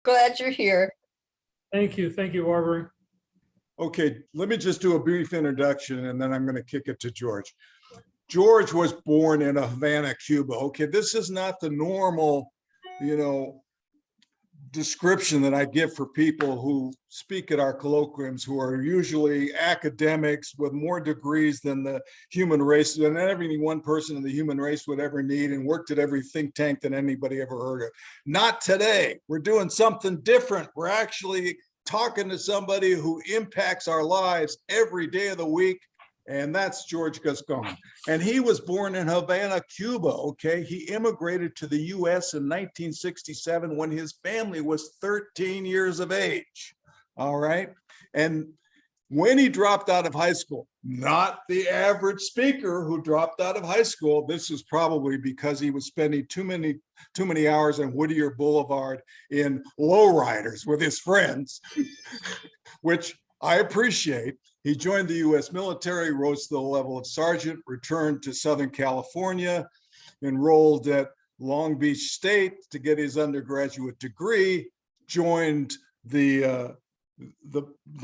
Glad you're here. Thank you, Barbara. Okay, let me just do a brief introduction and then I'm going to kick it to George. George was born in Havana, Cuba. Okay, this is not the normal, description that I give for people who speak at our colloquiums, who are usually academics with more degrees than the human race, than every one person in the human race would ever need, and worked at every think tank that anybody ever heard of. Not today. We're doing something different. We're actually talking to somebody who impacts our lives every day of the week. And that's George Gascon. And he was born in Havana, Cuba, okay? He immigrated to the US in 1967 when his family was 13 years of age, all right? And when he dropped out of high school, not the average speaker who dropped out of high school, this was probably because he was spending too many hours on Whittier Boulevard in lowriders with his friends, which I appreciate. He joined the US military, rose to the level of sergeant, returned to Southern California, enrolled at Long Beach State to get his undergraduate degree, joined the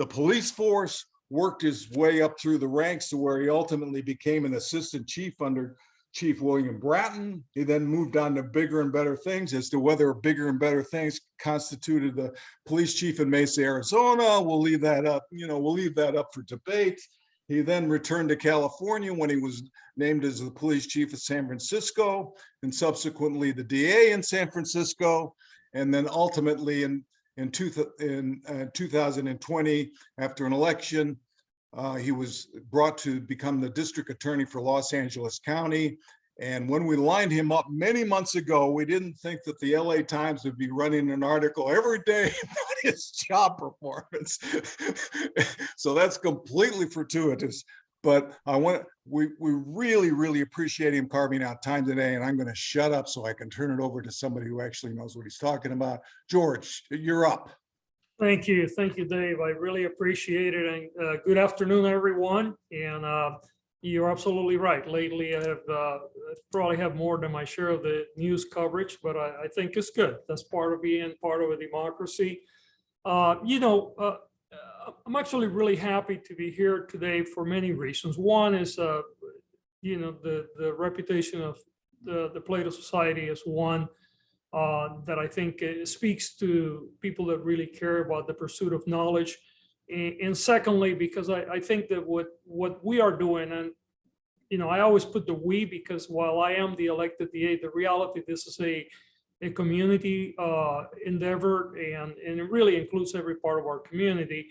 police force, worked his way up through the ranks to where he ultimately became an assistant chief under Chief William Bratton. He then moved on to bigger and better things. As to whether bigger and better things constituted the police chief in Mesa, Arizona, we'll leave that up. We'll leave that up for debate. He then returned to California when he was named as the police chief of San Francisco, and subsequently the DA in San Francisco. And then ultimately in 2020, after an election, he was brought to become the district attorney for Los Angeles County. And when we lined him up many months ago, we didn't think that the LA Times would be running an article every day about his job performance. So that's completely fortuitous. But we really, really appreciate him carving out time today. And I'm going to shut up so I can turn it over to somebody who actually knows what he's talking about. George, you're up. Thank you, Dave. I really appreciate it. And good afternoon, everyone. And you're absolutely right. Lately, I have probably have more than my share of the news coverage, but I think it's good. That's part of being part of a democracy. I'm actually really happy to be here today for many reasons. One is, the reputation of the Plato Society is one that I think speaks to people that really care about the pursuit of knowledge. And secondly, because I think that what we are doing, and I always put the we, because while I am the elected DA, the reality, this is a community endeavor, and it really includes every part of our community.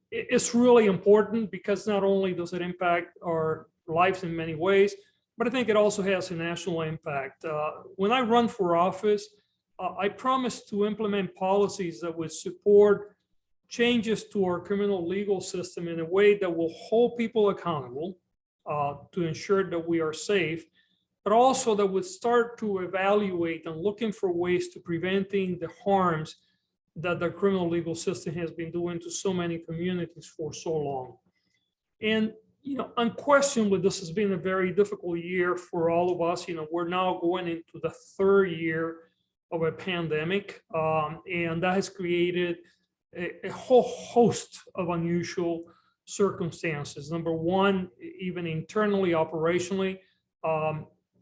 It's really important because not only does it impact our lives in many ways, but I think it also has a national impact. When I run for office, I promised to implement policies that would support changes to our criminal legal system in a way that will hold people accountable to ensure that we are safe, but also that would start to evaluate and looking for ways to preventing the harms that the criminal legal system has been doing to so many communities for so long. And unquestionably, this has been a very difficult year for all of us. We're now going into the third year of a pandemic, and that has created a whole host of unusual circumstances. Number one, even internally, operationally,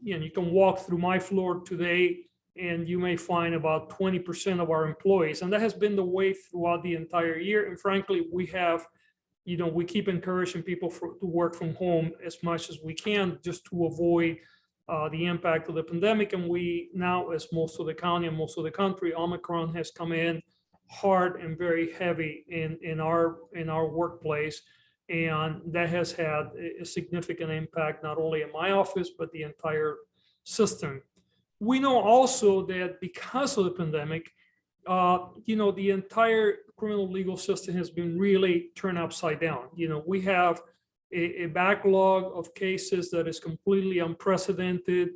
you can walk through my floor today and you may find about 20% of our employees, and that has been the way throughout the entire year. And frankly, we have, we keep encouraging people to work from home as much as we can, just to avoid the impact of the pandemic. And we now, as most of the county and most of the country, Omicron has come in hard and very heavy in our workplace, and that has had a significant impact not only in my office but the entire system. We know also that because of the pandemic, the entire criminal legal system has been really turned upside down. We have a backlog of cases that is completely unprecedented.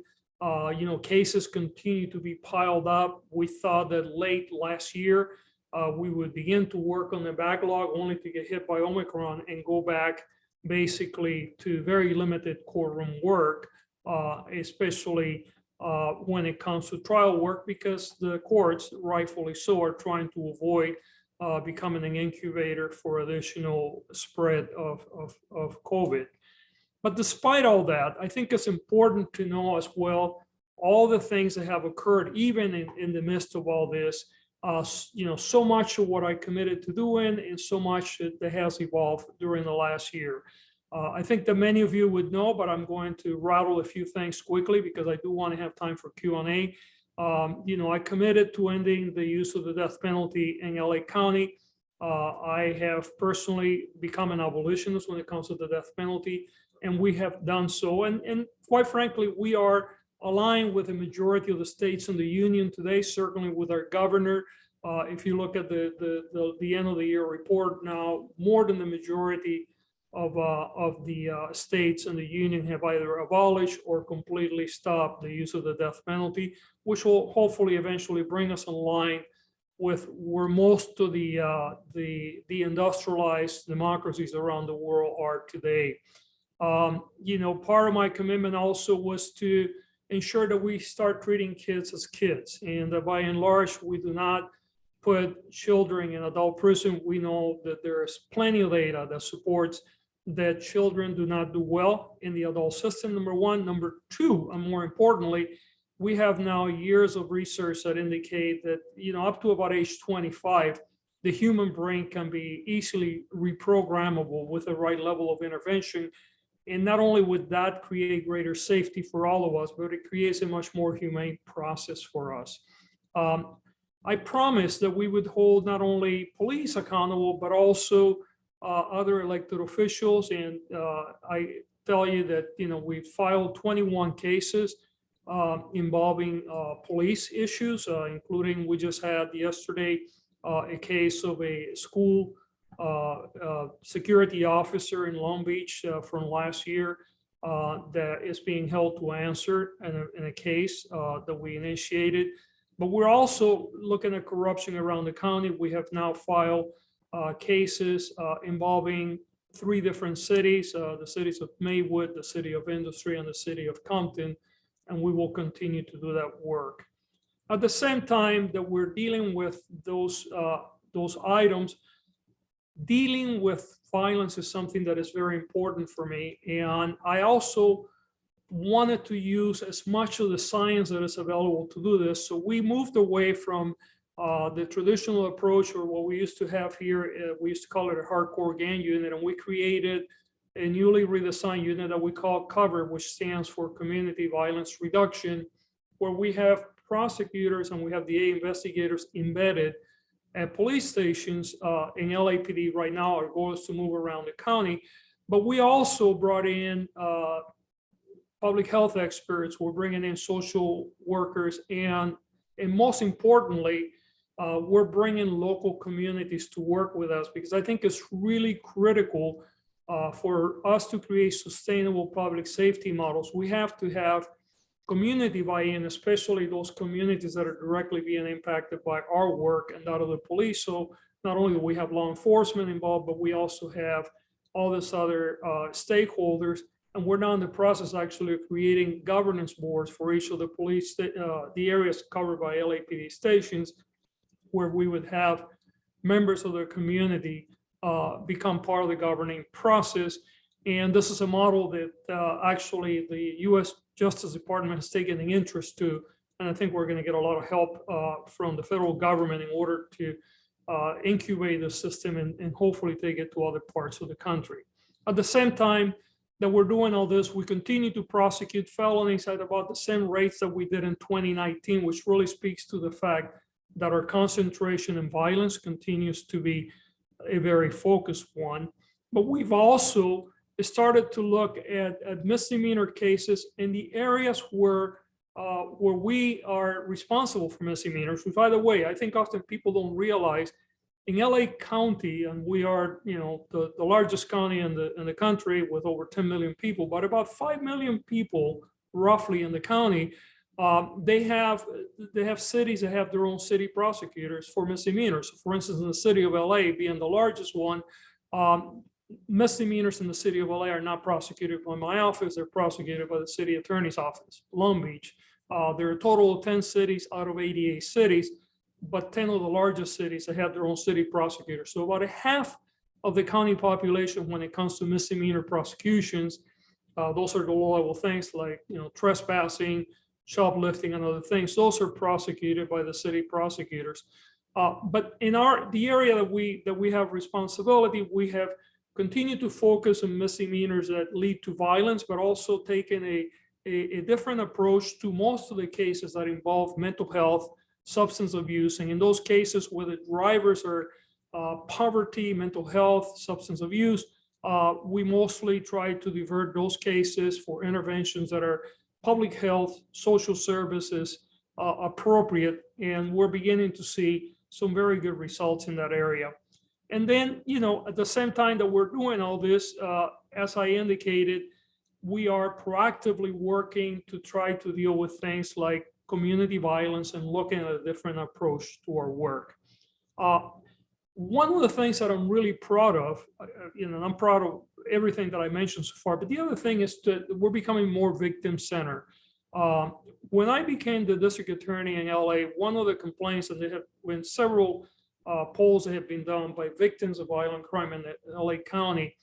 Cases continue to be piled up. We thought that late last year, we would begin to work on the backlog, only to get hit by Omicron and go back basically to very limited courtroom work, especially when it comes to trial work, because the courts, rightfully so, are trying to avoid becoming an incubator for additional spread of COVID. But despite all that, I think it's important to know as well all the things that have occurred, even in the midst of all this. So much of what I committed to doing and so much that has evolved during the last year. I think that many of you would know, but I'm going to rattle a few things quickly because I do want to have time for Q&A. I committed to ending the use of the death penalty in LA County. I have personally become an abolitionist when it comes to the death penalty, and we have done so. And quite frankly, we are aligned with the majority of the states in the union today, certainly with our governor. If you look at the end of the year report now, more than the majority of the states in the union have either abolished or completely stopped the use of the death penalty, which will hopefully eventually bring us in line with where most of the industrialized democracies around the world are today. Part of my commitment also was to ensure that we start treating kids as kids, and that by and large, we do not put children in adult prison. We know that there's plenty of data that supports that children do not do well in the adult system, number one. Number two, and more importantly, we have now years of research that indicate that, up to about age 25, the human brain can be easily reprogrammable with the right level of intervention. And not only would that create greater safety for all of us, but it creates a much more humane process for us. I promised that we would hold not only police accountable, but also other elected officials. And I tell you that, we filed 21 cases involving police issues, including, we just had yesterday a case of a school security officer in Long Beach from last year that is being held to answer in a case that we initiated. But we're also looking at corruption around the county. We have now filed cases involving 3 different cities, the cities of Maywood, the city of Industry, and the city of Compton, and we will continue to do that work. At the same time that we're dealing with those items, dealing with violence is something that is very important for me. And I also wanted to use as much of the science that is available to do this. So we moved away from the traditional approach, or what we used to have here, we used to call it a hardcore gang unit, and we created a newly redesigned unit that we call COVER, which stands for Community Violence Reduction, where we have prosecutors and we have DA investigators embedded at police stations in LAPD. Right now, our goal is to move around the county, but we also brought in public health experts. We're bringing in social workers, and most importantly, we're bringing local communities to work with us, because I think it's really critical for us to create sustainable public safety models. We have to have community buy-in, especially those communities that are directly being impacted by our work and that of the police. So not only do we have law enforcement involved, but we also have all this other stakeholders. And we're now in the process actually of creating governance boards for each of the police, the areas covered by LAPD stations, where we would have members of the community become part of the governing process. And this is a model that actually the U.S. Justice Department has taken an interest to, and I think we're going to get a lot of help from the federal government in order to incubate the system and hopefully take it to other parts of the country. At the same time that we're doing all this, we continue to prosecute felonies at about the same rates that we did in 2019, which really speaks to the fact that our concentration in violence continues to be a very focused one. But we've also started to look at misdemeanor cases in the areas where we are responsible for misdemeanors. Which, by the way, I think often people don't realize in LA County, and we are, the largest county in the country with over 10 million people, but about 5 million people roughly in the county. They have cities that have their own city prosecutors for misdemeanors. For instance, in the city of LA, being the largest one, misdemeanors in the city of LA are not prosecuted by my office. They're prosecuted by the city attorney's office. Long Beach, There are a total of 10 cities out of 88 cities, but 10 of the largest cities that have their own city prosecutors. So about a half of the county population when it comes to misdemeanor prosecutions, those are the low-level things like, trespassing, shoplifting, and other things. Those are prosecuted by the city prosecutors. But in the area that we have responsibility, we have continued to focus on misdemeanors that lead to violence, but also taken a different approach to most of the cases that involve mental health, substance abuse. And in those cases where the drivers are poverty, mental health, substance abuse, we mostly try to divert those cases for interventions that are public health, social services appropriate. And we're beginning to see some very good results in that area. And then, at the same time that we're doing all this, as I indicated, we are proactively working to try to deal with things like community violence and looking at a different approach to our work. One of the things that I'm really proud of, and I'm proud of everything that I mentioned so far, but the other thing is that we're becoming more victim-centered. When I became the district attorney in LA, one of the complaints that they have, when several polls that have been done by victims of violent crime in LA County,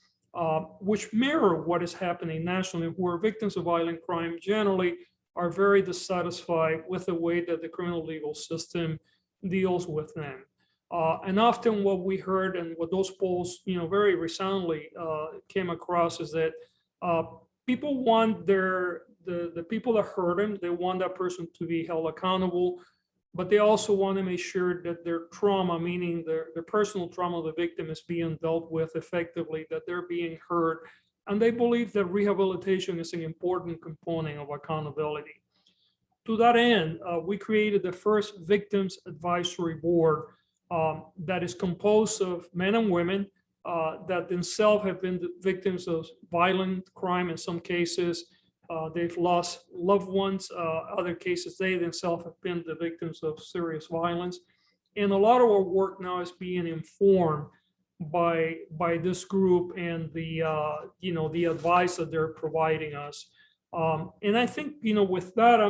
which mirror what is happening nationally, where victims of violent crime generally are very dissatisfied with the way that the criminal legal system deals with them. And often what we heard and what those polls, very resoundingly came across is that people want the people that hurt them, they want that person to be held accountable, but they also want to make sure that their trauma, meaning their personal trauma of the victim, is being dealt with effectively, that they're being heard. And they believe that rehabilitation is an important component of accountability. To that end, we created the first Victims Advisory Board that is composed of men and women that themselves have been the victims of violent crime in some cases. They've lost loved ones. Other cases, they themselves have been the victims of serious violence. And a lot of our work now is being informed by this group and the advice that they're providing us. And I think, with that,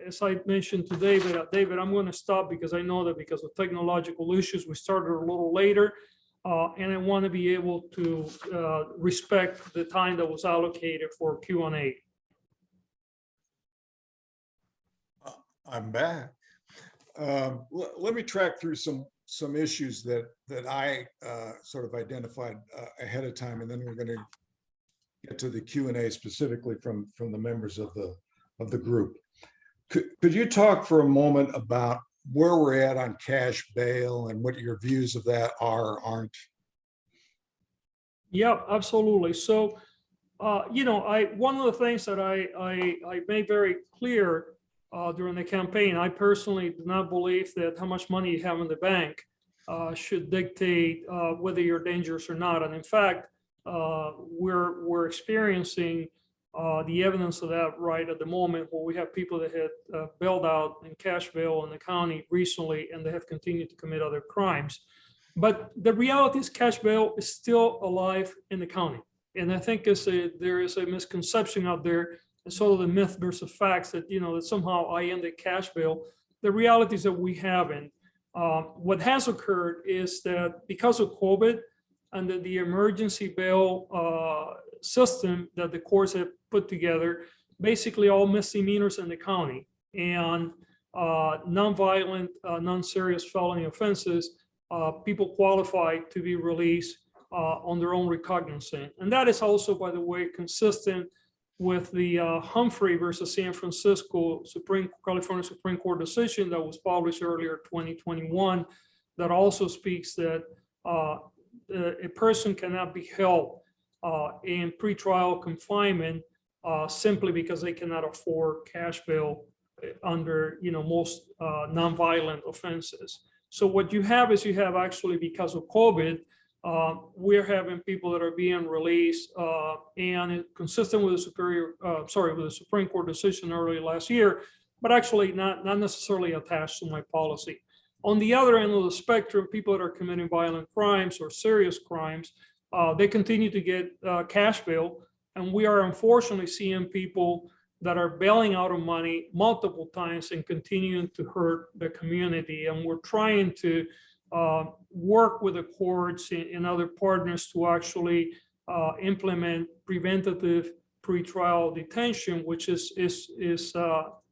as I mentioned to David, I'm going to stop because I know that because of technological issues, we started a little later. And I want to be able to respect the time that was allocated for Q&A. I'm back. Let me track through some issues that I sort of identified ahead of time, and then we're going to get to the Q&A specifically from the members of the group. Could you talk for a moment about where we're at on cash bail and what your views of that are or aren't? Yeah, absolutely. So, one of the things that I made very clear during the campaign, I personally do not believe that how much money you have in the bank should dictate whether you're dangerous or not. And in fact, we're experiencing the evidence of that right at the moment, where we have people that had bailed out in cash bail in the county recently, and they have continued to commit other crimes. But the reality is cash bail is still alive in the county. And I think there is a misconception out there, and sort of the myth versus facts that, that somehow I ended cash bail. The reality is that we haven't. What has occurred is that because of COVID and the emergency bail system that the courts have put together, basically all misdemeanors in the county and nonviolent, non-serious felony offenses, people qualify to be released on their own recognizance. And that is also, by the way, consistent with the Humphrey versus San Francisco California Supreme Court decision that was published earlier 2021, that also speaks that a person cannot be held in pretrial confinement simply because they cannot afford cash bail under most nonviolent offenses. So what you have is actually, because of COVID, we're having people that are being released, and consistent with the Supreme Court decision early last year, but actually not necessarily attached to my policy. On the other end of the spectrum, people that are committing violent crimes or serious crimes, they continue to get cash bail, and we are unfortunately seeing people that are bailing out of money multiple times and continuing to hurt the community. And we're trying to work with the courts and other partners to actually implement preventative pretrial detention, which is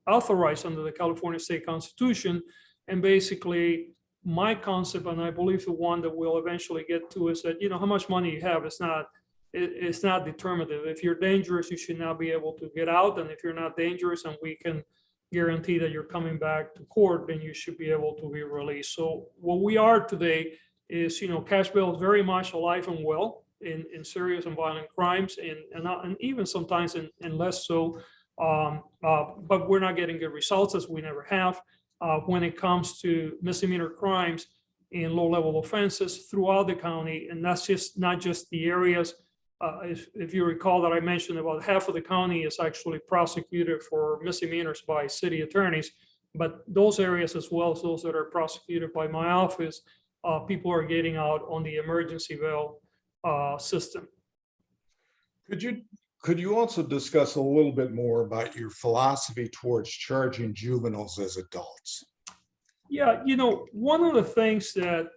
authorized under the California State Constitution. And basically, my concept, and I believe the one that we'll eventually get to, is that, you know, how much money you have is not, it's not determinative. If you're dangerous, you should not be able to get out. And if you're not dangerous and we can guarantee that you're coming back to court, then you should be able to be released. So what we are today is, you know, cash bail is very much alive and well in serious and violent crimes, and even sometimes in less so. But we're not getting good results, as we never have, when it comes to misdemeanor crimes and low-level offenses throughout the county. And that's just not just the areas. If you recall that I mentioned about half of the county is actually prosecuted for misdemeanors by city attorneys, but those areas, as well as those that are prosecuted by my office, people are getting out on the emergency bail system. Could you also discuss a little bit more about your philosophy towards charging juveniles as adults? Yeah, you know, one of the things that,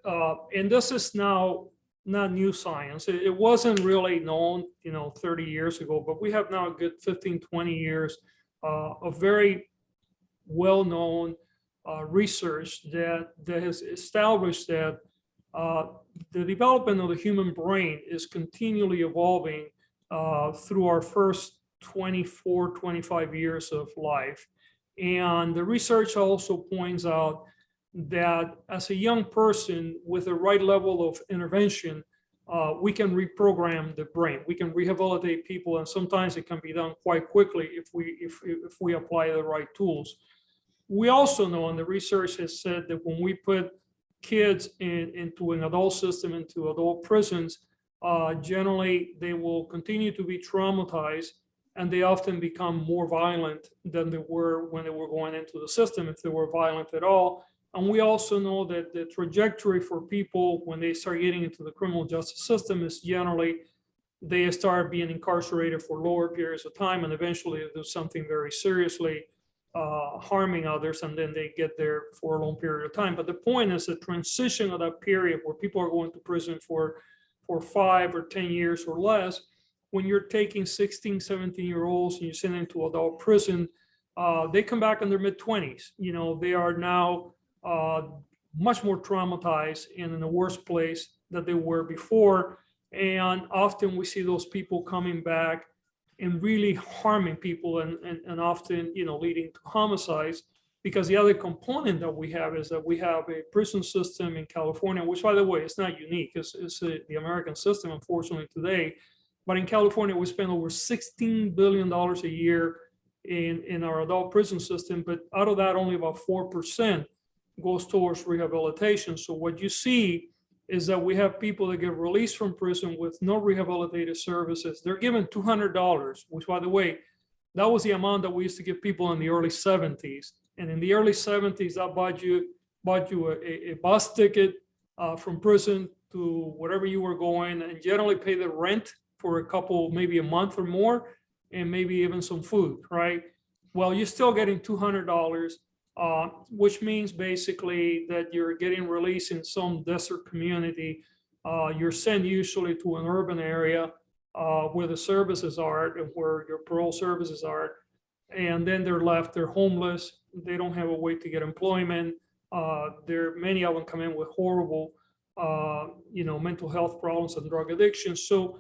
and this is now not new science, it wasn't really known, you know, 30 years ago, but we have now a good 15, 20 years of very well-known research that has established that the development of the human brain is continually evolving through our first 24, 25 years of life. And the research also points out that as a young person with the right level of intervention, we can reprogram the brain. We can rehabilitate people, and sometimes it can be done quite quickly if we apply the right tools. We also know, and the research has said, that when we put kids into an adult system, into adult prisons, generally they will continue to be traumatized, and they often become more violent than they were when they were going into the system, if they were violent at all. And we also know that the trajectory for people when they start getting into the criminal justice system is generally they start being incarcerated for lower periods of time, and eventually they do something very seriously harming others, and then they get there for a long period of time. But the point is the transition of that period where people are going to prison for 5 or 10 years or less, when you're taking 16, 17-year-olds and you send them to adult prison, they come back in their mid-20s. You know, they are now much more traumatized and in a worse place than they were before. And often we see those people coming back and really harming people, and often, you know, leading to homicides. Because the other component that we have is that we have a prison system in California, which, by the way, is not unique. It's the American system, unfortunately, today. But in California, we spend over $16 billion a year in our adult prison system. But out of that, only about 4% goes towards rehabilitation. So what you see is that we have people that get released from prison with no rehabilitative services. They're given $200, which, by the way, that was the amount that we used to give people in the early 70s. And in the early 70s, that bought you a bus ticket from prison to wherever you were going, and generally pay the rent for a couple, maybe a month or more, and maybe even some food, right? Well, you're still getting $200, which means basically that you're getting released in some desert community. You're sent usually to an urban area where the services are and where your parole services are. And then they're homeless. They don't have a way to get employment. Many of them come in with horrible, mental health problems and drug addiction. So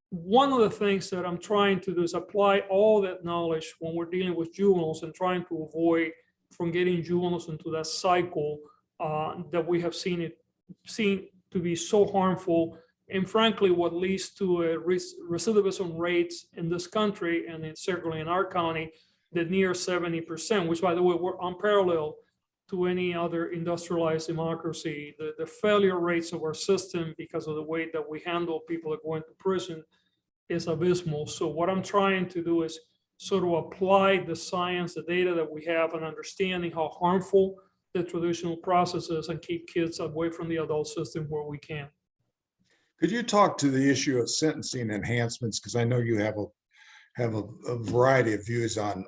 one of the things that I'm trying to do is apply all that knowledge when we're dealing with juveniles and trying to avoid from getting juveniles into that cycle that we have seen to be so harmful, and frankly, what leads to a recidivism rates in this country, and certainly in our county, that near 70%, which, by the way, we're unparalleled to any other industrialized democracy. The failure rates of our system, because of the way that we handle people that go into prison, is abysmal. So what I'm trying to do is sort of apply the science, the data that we have, and understanding how harmful the traditional process is, and keep kids away from the adult system where we can. Could you talk to the issue of sentencing enhancements? Because I know you have have a variety of views on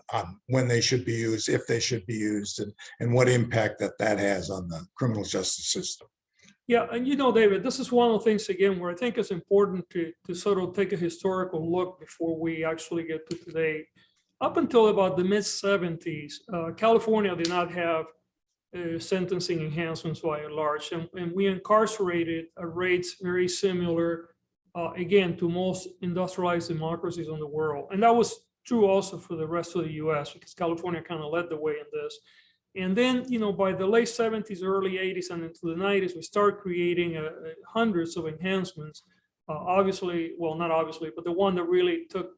when they should be used, if they should be used, and what impact that has on the criminal justice system. Yeah, and David, this is one of the things, again, where I think it's important to sort of take a historical look before we actually get to today. Up until about the mid-'70s, California did not have sentencing enhancements by and large, and we incarcerated at rates very similar, again, to most industrialized democracies in the world. And that was true also for the rest of the US, because California kind of led the way in this. And then, by the late 70s, early 80s, and into the 90s, we started creating hundreds of enhancements. Obviously, well, not obviously, but the one that really took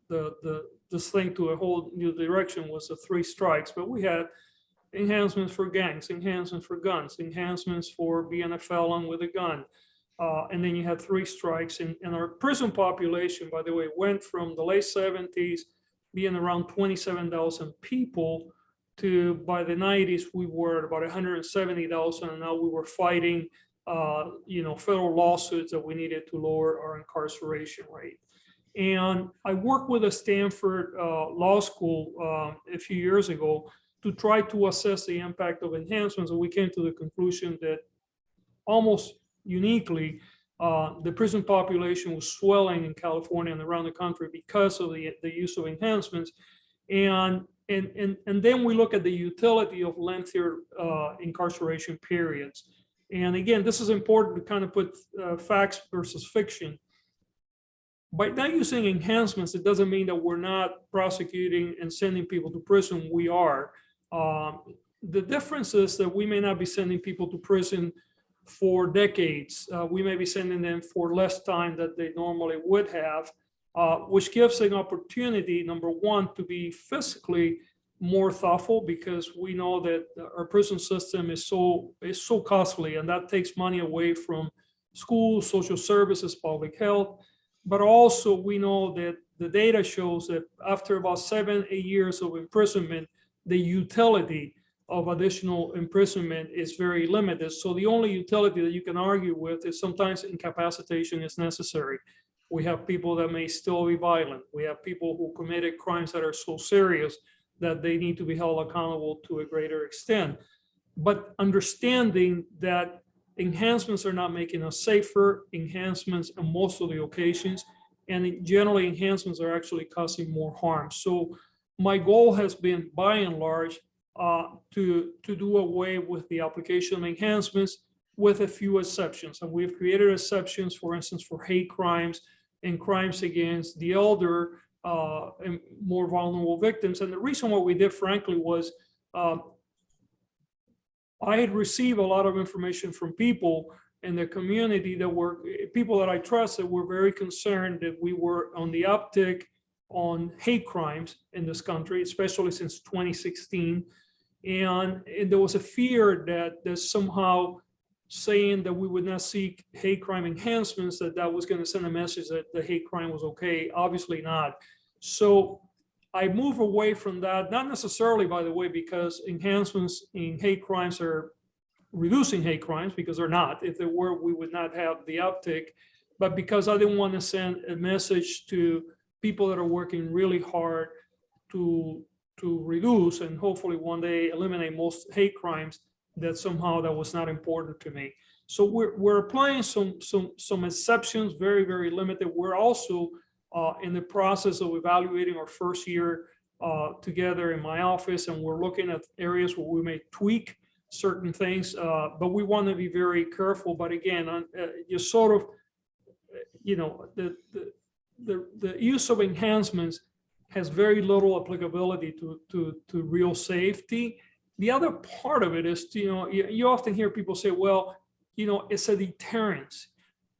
this thing to a whole new direction was the 3 strikes. But we had enhancements for gangs, enhancements for guns, enhancements for being a felon with a gun. And then you had 3 strikes. And our prison population, by the way, went from the late 70s being around 27,000 people to, by the 90s, we were at about 170,000. And now we were fighting, federal lawsuits that we needed to lower our incarceration rate. And I worked with a Stanford law school a few years ago to try to assess the impact of enhancements. And we came to the conclusion that almost uniquely, the prison population was swelling in California and around the country because of the use of enhancements. And then we look at the utility of lengthier incarceration periods. And again, this is important to kind of put facts versus fiction. By not using enhancements, it doesn't mean that we're not prosecuting and sending people to prison. We are. The difference is that we may not be sending people to prison for decades. We may be sending them for less time than they normally would have, which gives an opportunity, number one, to be physically more thoughtful, because we know that our prison system is so costly, and that takes money away from schools, social services, public health. But also we know that the data shows that after about 7-8 years of imprisonment, the utility of additional imprisonment is very limited. So the only utility that you can argue with is sometimes incapacitation is necessary. We have people that may still be violent. We have people who committed crimes that are so serious that they need to be held accountable to a greater extent. But understanding that enhancements are not making us safer, enhancements on most of the occasions, and generally enhancements are actually causing more harm. So my goal has been, by and large, to do away with the application of enhancements, with a few exceptions. And we've created exceptions, for instance, for hate crimes and crimes against the elder and more vulnerable victims. And the reason why we did, frankly, was I had received a lot of information from people in the community that were people that I trusted, were very concerned that we were on the uptick on hate crimes in this country, especially since 2016. And there was a fear that somehow saying that we would not seek hate crime enhancements, that was going to send a message that the hate crime was okay. Obviously not. So I move away from that, not necessarily, by the way, because enhancements in hate crimes are reducing hate crimes, because they're not. If they were, we would not have the uptick, but because I didn't want to send a message to people that are working really hard to reduce and hopefully one day eliminate most hate crimes, that somehow that was not important to me. So we're applying some exceptions, very, very limited. We're also in the process of evaluating our first year together in my office, and we're looking at areas where we may tweak certain things, but we want to be very careful. But again, you sort of, the use of enhancements has very little applicability to real safety. The other part of it is, you often hear people say, well, it's a deterrence.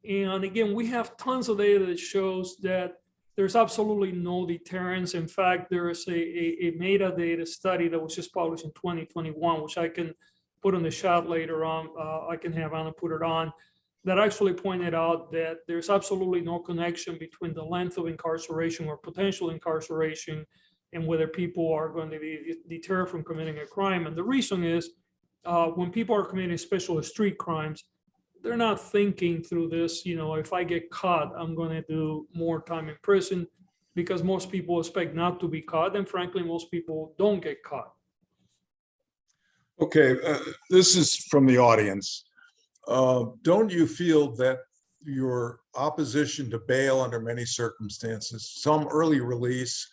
And again, we have tons of data that shows that there's absolutely no deterrence. In fact, there is a metadata study that was just published in 2021, which I can put on the shot later on. I can have Anna put it on, that actually pointed out that there's absolutely no connection between the length of incarceration or potential incarceration and whether people are going to be deterred from committing a crime. And the reason is when people are committing especially street crimes, they're not thinking through this, if I get caught, I'm going to do more time in prison. because most people expect not to be caught, and frankly, most people don't get caught. Okay, this is from the audience. Don't you feel that your opposition to bail under many circumstances, some early release,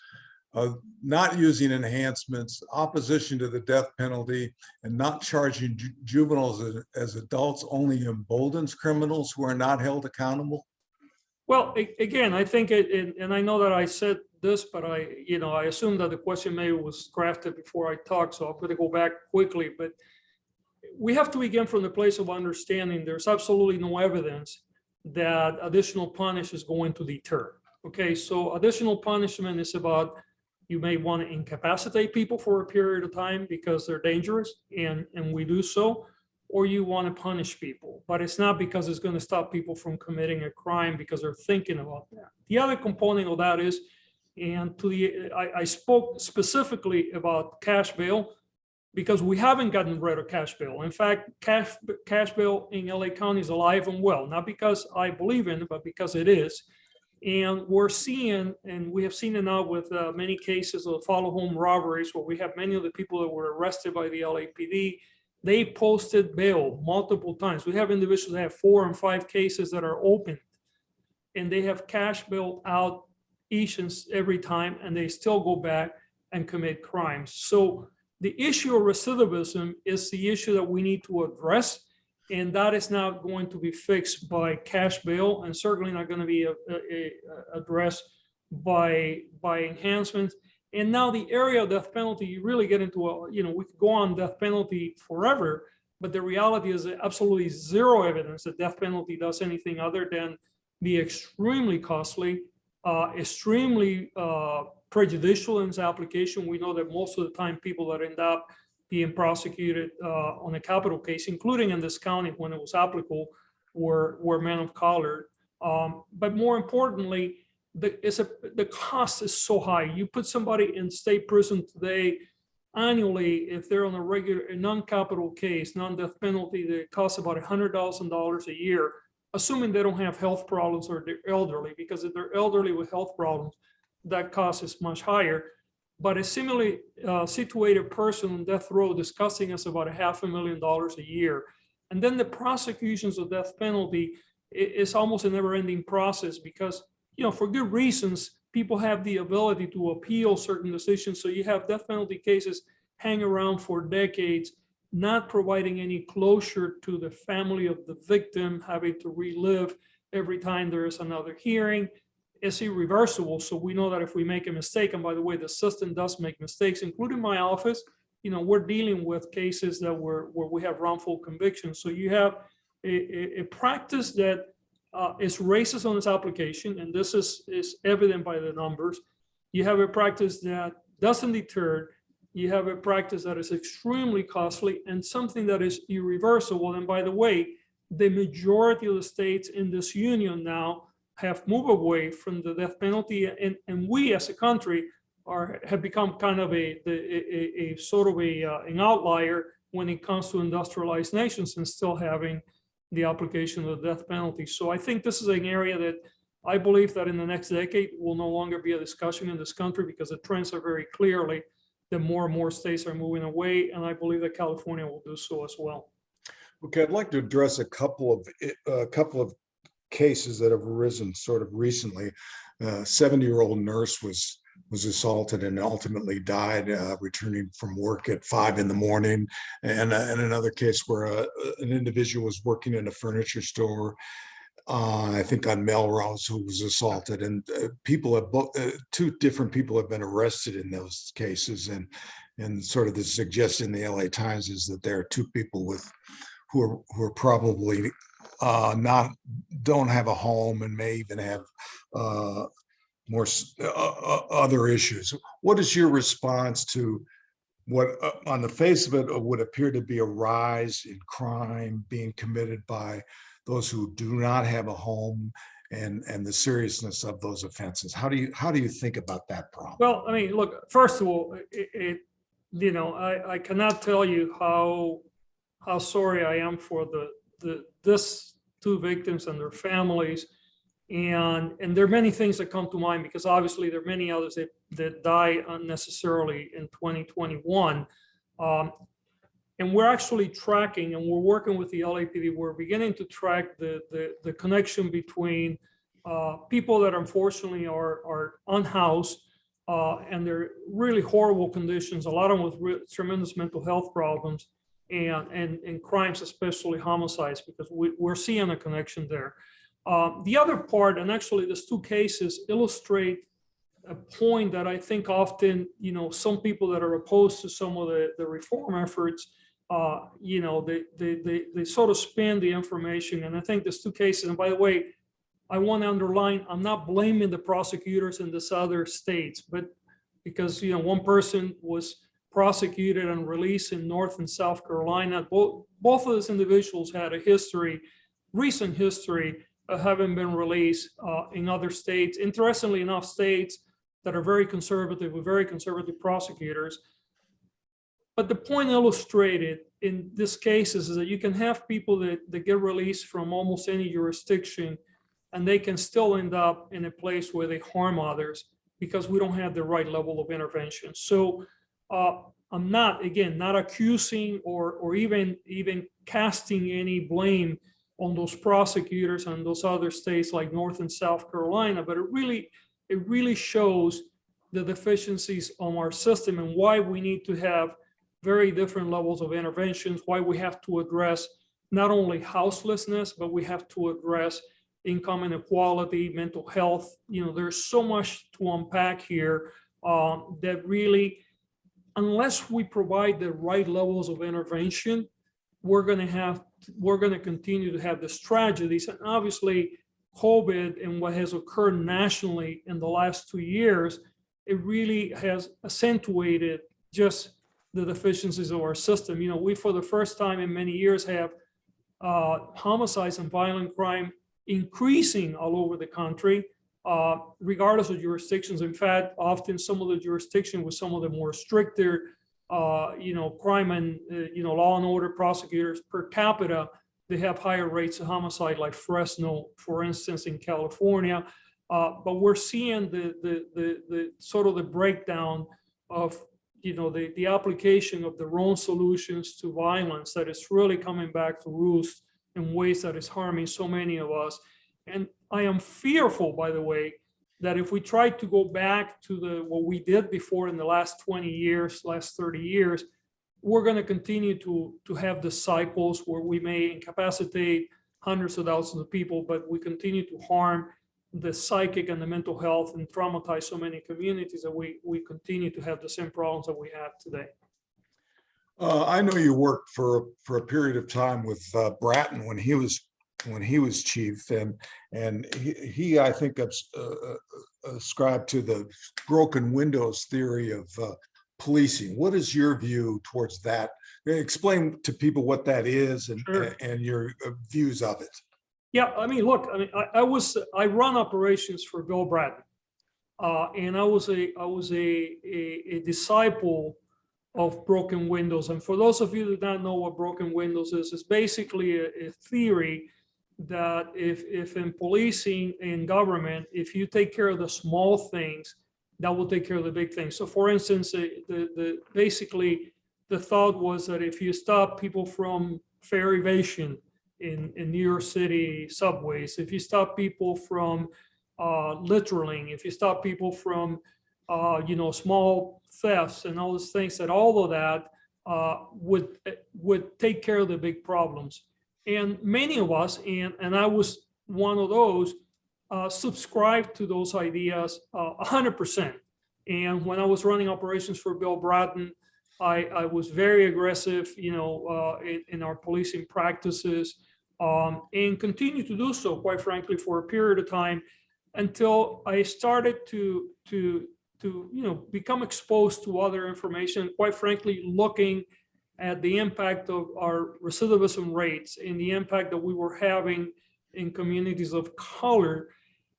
not using enhancements, opposition to the death penalty, and not charging juveniles as adults only emboldens criminals who are not held accountable? Well, again, I think and I know that I said this, but I assume that the question maybe was crafted before I talked, so I'm going to go back quickly. But we have to begin from the place of understanding there's absolutely no evidence that additional punish is going to deter. Okay, so additional punishment is about, you may want to incapacitate people for a period of time because they're dangerous, and we do so, or you want to punish people, but it's not because it's going to stop people from committing a crime because they're thinking about that. The other component of that is, and I spoke specifically about cash bail because we haven't gotten rid of cash bail. In fact, cash bail in LA County is alive and well, not because I believe in it, but because it is. And we're seeing, and we have seen it now with many cases of follow home robberies, where we have many of the people that were arrested by the LAPD. They posted bail multiple times. We have individuals that have 4 and 5 cases that are open, and they have cash bail out each and every time, and they still go back and commit crimes. So the issue of recidivism is the issue that we need to address, and that is not going to be fixed by cash bail, and certainly not going to be addressed by enhancements. And now the area of death penalty, you really get into we could go on death penalty forever, but the reality is absolutely zero evidence that death penalty does anything other than be extremely costly, extremely prejudicial in its application. We know that most of the time people that end up being prosecuted on a capital case, including in this county when it was applicable, were men of color. But more importantly, the cost is so high. You put somebody in state prison today, annually, if they're on a non-capital case, non-death penalty, that costs about $100,000 a year, assuming they don't have health problems or they're elderly, because if they're elderly with health problems, that cost is much higher. But a similarly situated person on death row is costing us about $500,000 a year. And then the prosecutions of death penalty is almost a never-ending process because, for good reasons, people have the ability to appeal certain decisions. So you have death penalty cases hang around for decades, not providing any closure to the family of the victim, having to relive every time there is another hearing. It's irreversible. So we know that if we make a mistake, and by the way, the system does make mistakes, including my office, we're dealing with cases that where we have wrongful convictions. So you have a practice that is racist on its application, and this is evident by the numbers. You have a practice that doesn't deter. You have a practice that is extremely costly and something that is irreversible. And by the way, the majority of the states in this union now have moved away from the death penalty, and we as a country have become kind of a sort of an outlier when it comes to industrialized nations and still having the application of the death penalty. So I think this is an area that I believe that in the next decade will no longer be a discussion in this country because the trends are very clearly that more and more states are moving away, and I believe that California will do so as well. Okay, I'd like to address a couple of cases that have arisen sort of recently. A 70-year-old nurse was assaulted and ultimately died returning from work at 5 a.m. And another case where an individual was working in a furniture store, I think on Melrose, who was assaulted, and two different people have been arrested in those cases. And sort of the suggestion in the LA Times is that there are two people who are probably don't have a home and may even have more other issues. What is your response to what on the face of it would appear to be a rise in crime being committed by those who do not have a home, and the seriousness of those offenses? How do you think about that problem? Well, I mean, look, first of all, I cannot tell you how sorry I am for these two victims and their families. And there are many things that come to mind, because obviously there are many others that die unnecessarily in 2021. And we're actually tracking, and we're working with the LAPD. We're beginning to track the connection between people that unfortunately are unhoused, and they're really horrible conditions, a lot of them with tremendous mental health problems, and crimes, especially homicides, because we're seeing a connection there. The other part, and actually these two cases illustrate a point that I think often, some people that are opposed to some of the reform efforts, they sort of spin the information. And I think there's two cases. And by the way, I want to underline, I'm not blaming the prosecutors in this other states, but because, one person was prosecuted and released in North and South Carolina. Both of those individuals had a recent history of having been released in other states. Interestingly enough, states that are very conservative, with very conservative prosecutors. But the point illustrated in this case is that you can have people that get released from almost any jurisdiction, and they can still end up in a place where they harm others because we don't have the right level of intervention. So I'm not accusing or even casting any blame on those prosecutors and those other states like North and South Carolina, but it really shows the deficiencies on our system and why we need to have very different levels of interventions, why we have to address not only houselessness, but we have to address income inequality, mental health. There's so much to unpack here that really, unless we provide the right levels of intervention, we're going to continue to have these tragedies. And obviously, COVID and what has occurred nationally in the last 2 years, it really has accentuated just the deficiencies of our system. We, for the first time in many years, have homicides and violent crime increasing all over the country, regardless of jurisdictions. In fact, often some of the jurisdictions with some of the more stricter, crime and, law and order prosecutors per capita, they have higher rates of homicide, like Fresno, for instance, in California. But we're seeing the sort of the breakdown of, the application of the wrong solutions to violence that is really coming back to roost in ways that is harming so many of us. And I am fearful, by the way, that if we try to go back to what we did before in the last 20 years, last 30 years, we're going to continue to have the cycles where we may incapacitate hundreds of thousands of people, but we continue to harm the psychic and the mental health and traumatize so many communities that we continue to have the same problems that we have today. I know you worked for a period of time with Bratton when he was chief, and he I think ascribed to the broken windows theory of policing. What is your view towards that? Explain to people what that is and Sure. and your views of it. Yeah, look, I run operations for Bill Bratton, and I was a disciple of broken windows. And for those of you that don't know what broken windows is, it's basically a theory that if in policing and government, if you take care of the small things, that will take care of the big things. So for instance, basically the thought was that if you stop people from fare evasion in New York City subways, if you stop people from littering, if you stop people from small thefts and all those things, that all of that would take care of the big problems. And many of us, and I was one of those, subscribed to those ideas 100%. And when I was running operations for Bill Bratton, I was very aggressive, in our policing practices, and continue to do so, quite frankly, for a period of time, until I started to become exposed to other information, quite frankly, looking at the impact of our recidivism rates and the impact that we were having in communities of color.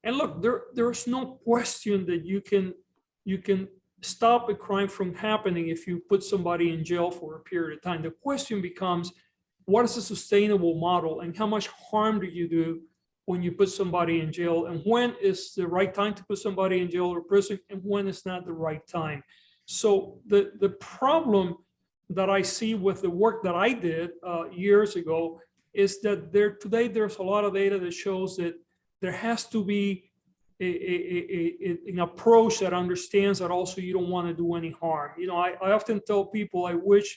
And look, there's no question that you can stop a crime from happening if you put somebody in jail for a period of time. The question becomes, what is a sustainable model, and how much harm do you do when you put somebody in jail, and when is the right time to put somebody in jail or prison, and when is not the right time. So the problem that I see with the work that I did years ago is that today there's a lot of data that shows that there has to be an approach that understands that also you don't want to do any harm. You know, I often tell people I wish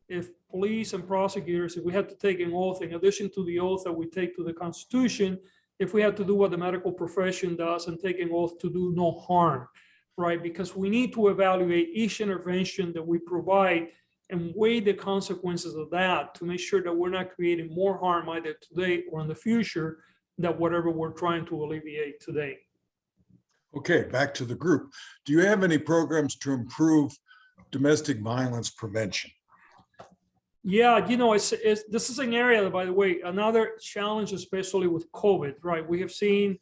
if police and prosecutors, if we had to take an oath, in addition to the oath that we take to the Constitution, if we had to do what the medical profession does and take an oath to do no harm, right? Because we need to evaluate each intervention that we provide and weigh the consequences of that to make sure that we're not creating more harm either today or in the future than whatever we're trying to alleviate today. Okay, back to the group. Do you have any programs to improve domestic violence prevention? Yeah, you know, this is an area that, by the way, another challenge, especially with COVID, right? We have seen,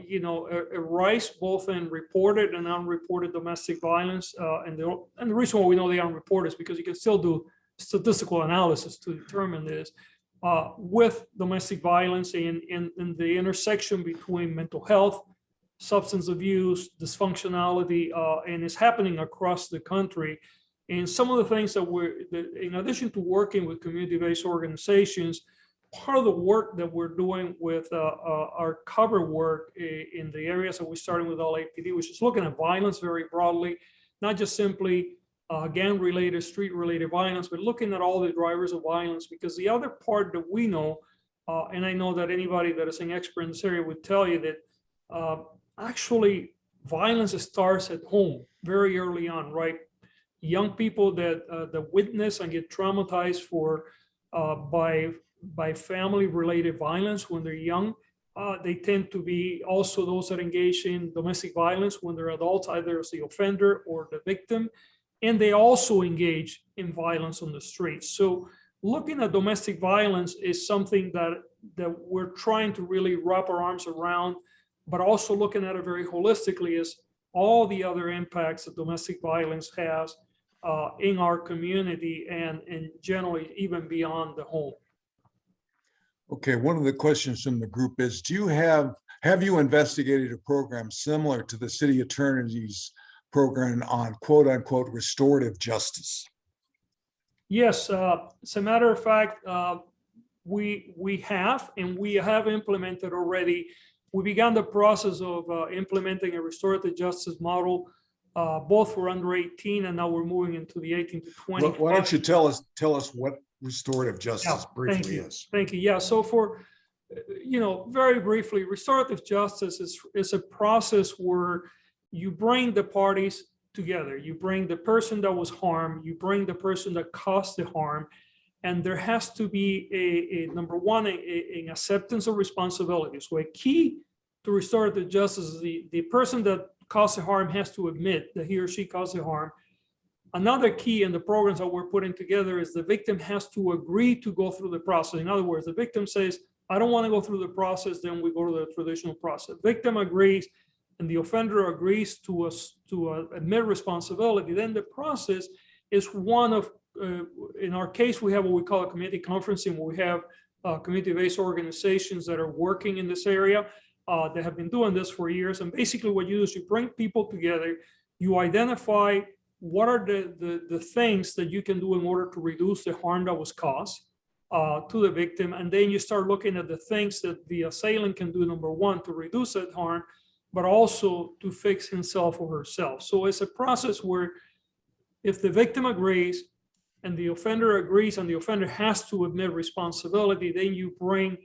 you know, a rise both in reported and unreported domestic violence. And the reason why we know they are unreported is because you can still do statistical analysis to determine this with domestic violence and the intersection between mental health, substance abuse, dysfunctionality, and it's happening across the country. And some of the things that in addition to working with community-based organizations, part of the work that we're doing with our cover work in the areas that we started with LAPD, which is looking at violence very broadly, not just simply gang-related, street-related violence, but looking at all the drivers of violence. Because the other part that we know, and I know that anybody that is an expert in this area would tell you that actually violence starts at home very early on, right? Young people that witness and get traumatized by family-related violence when they're young, they tend to be also those that engage in domestic violence when they're adults, either as the offender or the victim, and they also engage in violence on the streets. So looking at domestic violence is something that we're trying to really wrap our arms around, but also looking at it very holistically as all the other impacts that domestic violence has in our community and generally even beyond the home. Okay, one of the questions from the group is, have you investigated a program similar to the city attorney's program on quote unquote restorative justice? Yes, as a matter of fact, we have implemented already. We began the process of implementing a restorative justice model both for under 18, and now we're moving into the 18 to 20. Why don't you tell us what restorative justice briefly is? Thank you. Yeah. So for, you know, very briefly, restorative justice is a process where you bring the parties together. You bring the person that was harmed, you bring the person that caused the harm, and there has to be a number one, an acceptance of responsibility. So a key to restorative justice is the person that caused the harm has to admit that he or she caused the harm. Another key in the programs that we're putting together is the victim has to agree to go through the process. In other words, the victim says, I don't want to go through the process, then we go to the traditional process. Victim agrees and the offender agrees to admit responsibility. Then the process is one of, in our case, we have what we call a community conferencing, where we have community-based organizations that are working in this area. That have been doing this for years. And basically what you do is you bring people together, you identify what are the things that you can do in order to reduce the harm that was caused to the victim. And then you start looking at the things that the assailant can do, number one, to reduce that harm, but also to fix himself or herself. So it's a process where if the victim agrees and the offender agrees and the offender has to admit responsibility, then you bring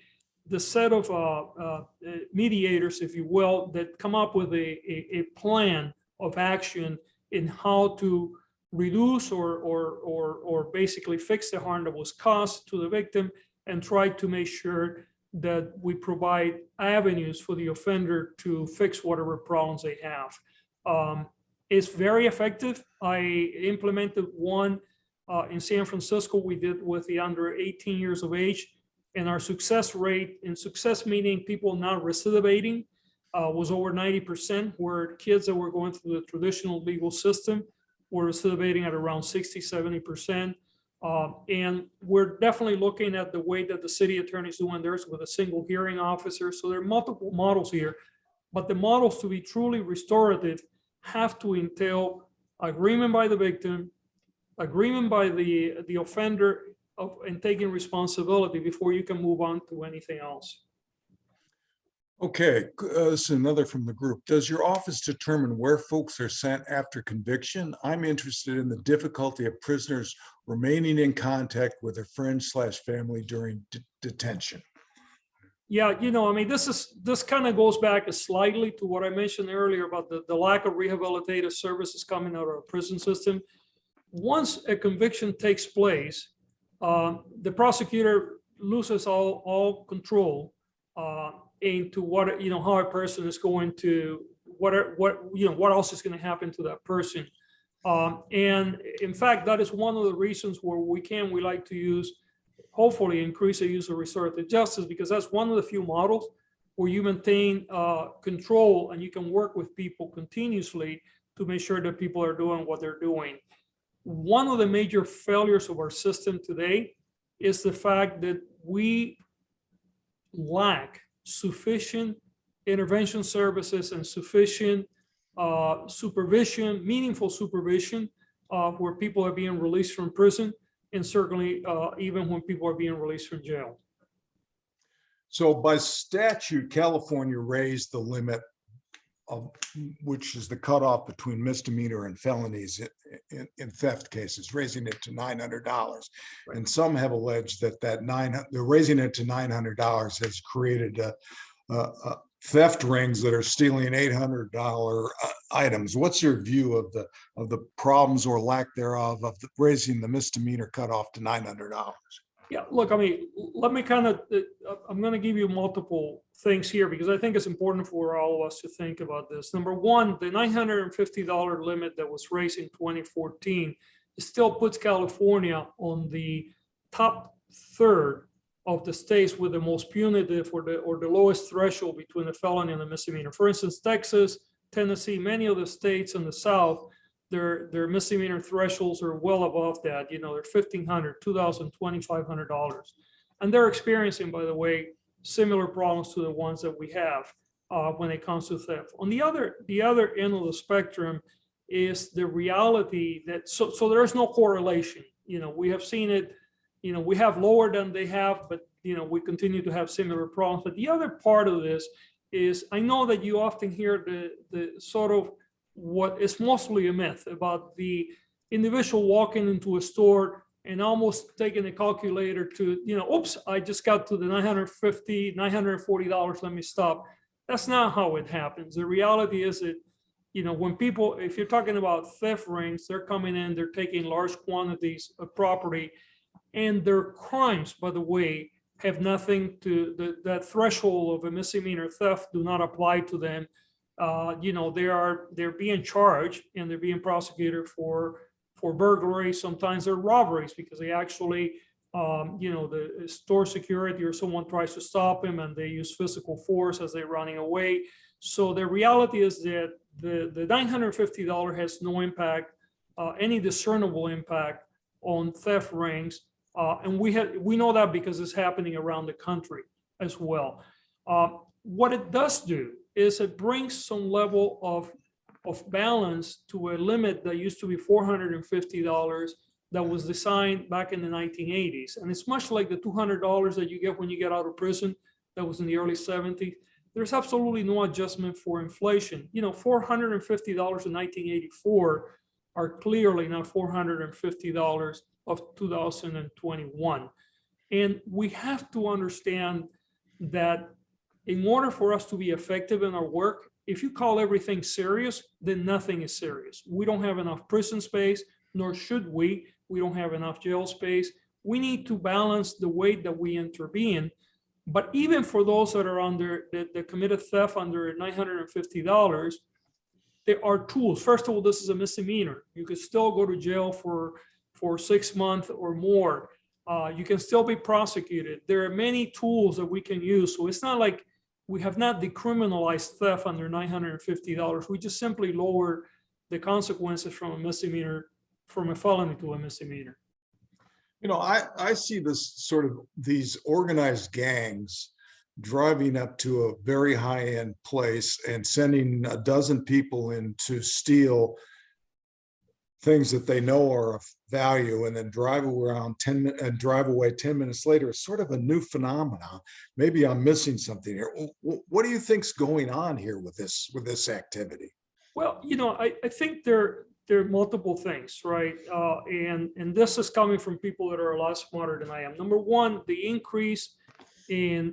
the set of mediators, if you will, that come up with a plan of action in how to reduce or basically fix the harm that was caused to the victim, and try to make sure that we provide avenues for the offender to fix whatever problems they have. It's very effective. I implemented one in San Francisco. We did with the under 18 years of age. And our success rate, in success meaning people not recidivating, was over 90%, where kids that were going through the traditional legal system were recidivating at around 60, 70%. And we're definitely looking at the way that the city attorney is doing theirs with a single hearing officer. So there are multiple models here, but the models to be truly restorative have to entail agreement by the victim, agreement by the offender of and taking responsibility before you can move on to anything else. Okay, this is another from the group. Does your office determine where folks are sent after conviction? I'm interested in the difficulty of prisoners remaining in contact with their friends / family during detention. Yeah, I mean, this kind of goes back slightly to what I mentioned earlier about the lack of rehabilitative services coming out of our prison system. Once a conviction takes place, the prosecutor loses all control into what how a person is going to what else is going to happen to that person. And in fact, that is one of the reasons where we like to use, hopefully increase the use of restorative justice, because that's one of the few models where you maintain control and you can work with people continuously to make sure that people are doing what they're doing. One of the major failures of our system today is the fact that we lack sufficient intervention services and sufficient supervision, meaningful supervision, where people are being released from prison, and certainly even when people are being released from jail. So by statute, California raised the limit of which is the cutoff between misdemeanor and felonies in theft cases, raising it to $900. Right. And some have alleged that they're raising it to $900 has created theft rings that are stealing $800 items. What's your view of the problems or lack thereof of raising the misdemeanor cutoff to $900? Yeah, look, I mean, let me I'm going to give you multiple things here because I think it's important for all of us to think about this. Number one, the $950 limit that was raised in 2014 still puts California on the top third of the states with the most punitive or the lowest threshold between a felony and a misdemeanor. For instance, Texas, Tennessee, many of the states in the South, their misdemeanor thresholds are well above that. They're $1,500, $2,000, $2,500. And they're experiencing, by the way, similar problems to the ones that we have when it comes to theft. On the other end of the spectrum is the reality that, so there's no correlation. We have seen it, we have lower than they have, but, we continue to have similar problems. But the other part of this is, I know that you often hear the sort of what is mostly a myth about the individual walking into a store and almost taking a calculator to, oops, I just got to the $950, $940, let me stop. That's not how it happens. The reality is that, when people, if you're talking about theft rings, they're coming in, they're taking large quantities of property, and their crimes, by the way, have nothing to, that threshold of a misdemeanor theft do not apply to them. They're being charged and they're being prosecuted for burglary. Sometimes they're robberies because they actually, the store security or someone tries to stop him and they use physical force as they're running away. So the reality is that the $950 has no impact, any discernible impact on theft rings. And we know that because it's happening around the country as well. What it does do is it brings some level of balance to a limit that used to be $450 that was designed back in the 1980s. And it's much like the $200 that you get when you get out of prison that was in the early 70s. There's absolutely no adjustment for inflation. $450 in 1984 are clearly not $450 of 2021. And we have to understand that in order for us to be effective in our work, if you call everything serious, then nothing is serious. We don't have enough prison space, nor should we. We don't have enough jail space. We need to balance the way that we intervene. But even for those that are under that committed theft under $950, there are tools. First of all, this is a misdemeanor. You could still go to jail for 6 months or more. You can still be prosecuted. There are many tools that we can use. So it's not like we have not decriminalized theft under $950. We just simply lower the consequences from a misdemeanor, from a felony to a misdemeanor. I see this sort of these organized gangs driving up to a very high-end place and sending a dozen people in to steal things that they know are of value and then drive around 10 minutes and drive away 10 minutes later. It's sort of a new phenomenon. Maybe I'm missing something here. What do you think's going on here with this activity? Well, I think there are multiple things, right? And this is coming from people that are a lot smarter than I am. Number one, the increase in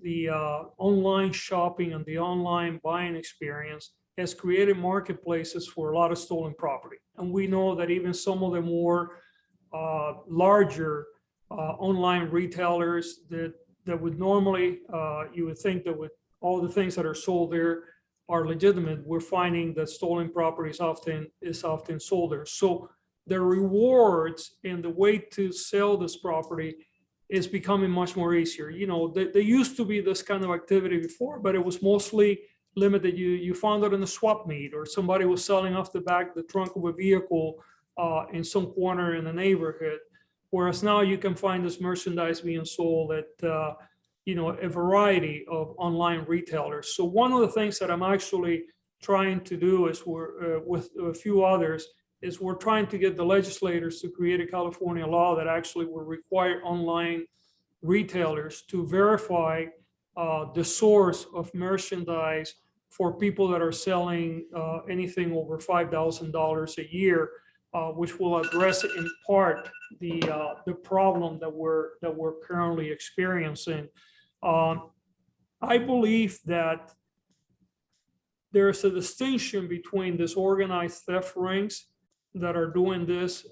the online shopping and the online buying experience has created marketplaces for a lot of stolen property. And we know that even some of the more larger online retailers that would normally, you would think that with all the things that are sold there are legitimate, we're finding that stolen property is often sold there. So the rewards and the way to sell this property is becoming much more easier. There used to be this kind of activity before, but it was mostly limited. You found it in a swap meet, or somebody was selling off the trunk of a vehicle in some corner in the neighborhood. Whereas now you can find this merchandise being sold at a variety of online retailers. So one of the things that I'm actually trying to do is with a few others is we're trying to get the legislators to create a California law that actually will require online retailers to verify the source of merchandise for people that are selling anything over $5,000 a year, which will address in part the problem that we're currently experiencing. I believe that there's a distinction between these organized theft rings that are doing this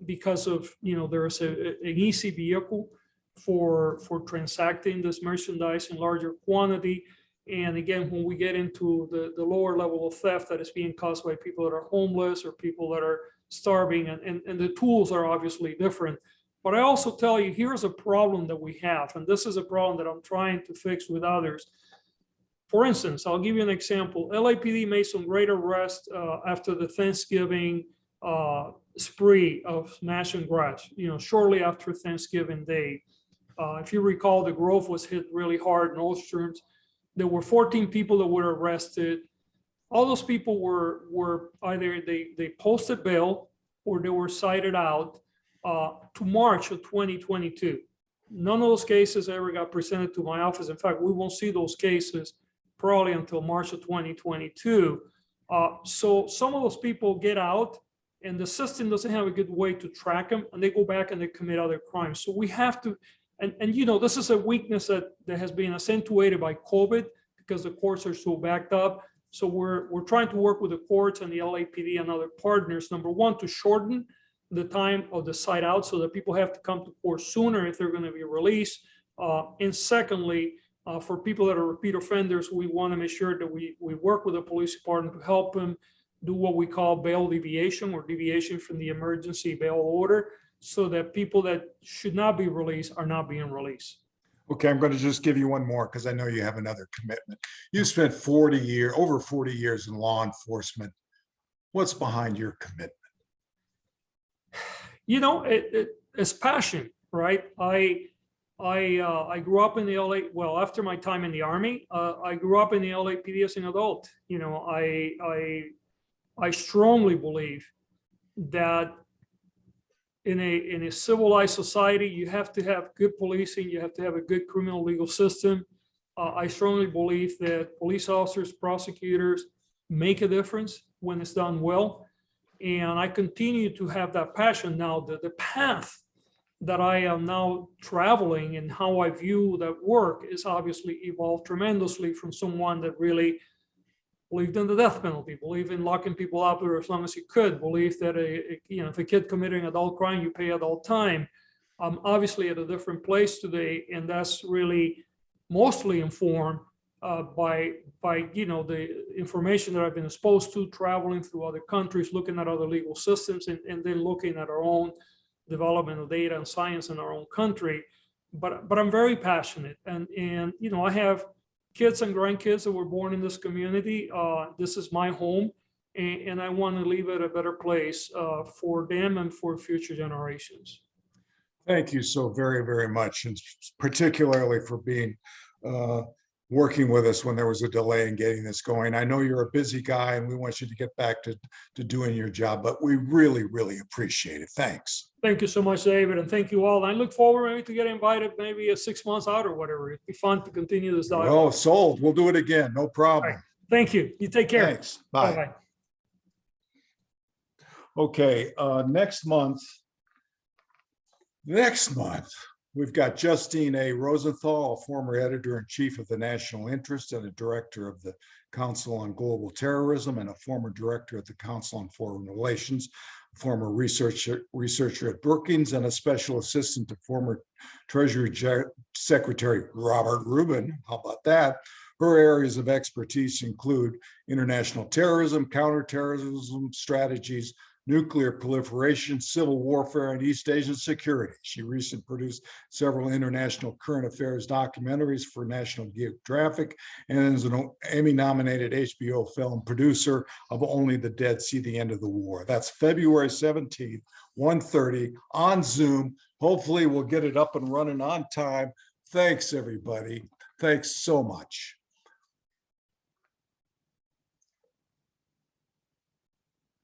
because of, there's an easy vehicle for transacting this merchandise in larger quantity. And again, when we get into the lower level of theft that is being caused by people that are homeless or people that are starving, and the tools are obviously different. But I also tell you, here's a problem that we have, and this is a problem that I'm trying to fix with others. For instance, I'll give you an example. LAPD made some great arrests after the Thanksgiving spree of smash and grab, shortly after Thanksgiving Day. If you recall, the Grove was hit really hard in Osterns. There were 14 people that were arrested. All those people were either they posted bail or they were cited out to March of 2022. None of those cases ever got presented to my office. In fact, we won't see those cases probably until March of 2022. So some of those people get out and the system doesn't have a good way to track them, and they go back and they commit other crimes. So we have to, and this is a weakness that has been accentuated by COVID because the courts are so backed up. So we're trying to work with the courts and the LAPD and other partners, number one, to shorten the time of the cite out so that people have to come to court sooner if they're going to be released. And secondly, for people that are repeat offenders, we want to make sure that we work with the police department to help them do what we call bail deviation, or deviation from the emergency bail order, so that people that should not be released are not being released. Okay, I'm going to just give you one more because I know you have another commitment. You spent over 40 years in law enforcement. What's behind your commitment? It's passion, right? I grew up in the LA. Well, after my time in the Army, I grew up in the LAPD as an adult. I strongly believe that in a civilized society, you have to have good policing. You have to have a good criminal legal system. I strongly believe that police officers, prosecutors make a difference when it's done well. And I continue to have that passion. Now, the path that I am now traveling and how I view that work is obviously evolved tremendously from someone that really believed in the death penalty, believed in locking people up there as long as you could, believed that if a kid committing adult crime, you pay adult time. I'm obviously at a different place today, and that's really mostly informed by the information that I've been exposed to traveling through other countries, looking at other legal systems, and then looking at our own development of data and science in our own country. But I'm very passionate, and I have kids and grandkids that were born in this community. This is my home, and I want to leave it a better place for them and for future generations. Thank you so very, very much, and particularly for being working with us when there was a delay in getting this going. I know you're a busy guy and we want you to get back to doing your job, but we really, really appreciate it. Thanks. Thank you so much, David, and thank you all. I look forward maybe to get invited maybe 6 months out or whatever. It'd be fun to continue this dialogue. Oh, sold. We'll do it again. No problem. Right. Thank you. You take care. Thanks. Bye. Bye-bye. Okay, next month, we've got Justine A. Rosenthal, a former editor-in-chief of the National Interest and a director of the Council on Global Terrorism and a former director at the Council on Foreign Relations, former researcher at Brookings, and a special assistant to former Treasury Secretary Robert Rubin. How about that? Her areas of expertise include international terrorism, counterterrorism strategies, nuclear proliferation, civil warfare, and East Asian security. She recently produced several international current affairs documentaries for National Geographic and is an Emmy-nominated HBO film producer of Only the Dead See the End of the War. That's February 17th, 1:30 on Zoom. Hopefully we'll get it up and running on time. Thanks, everybody. Thanks so much.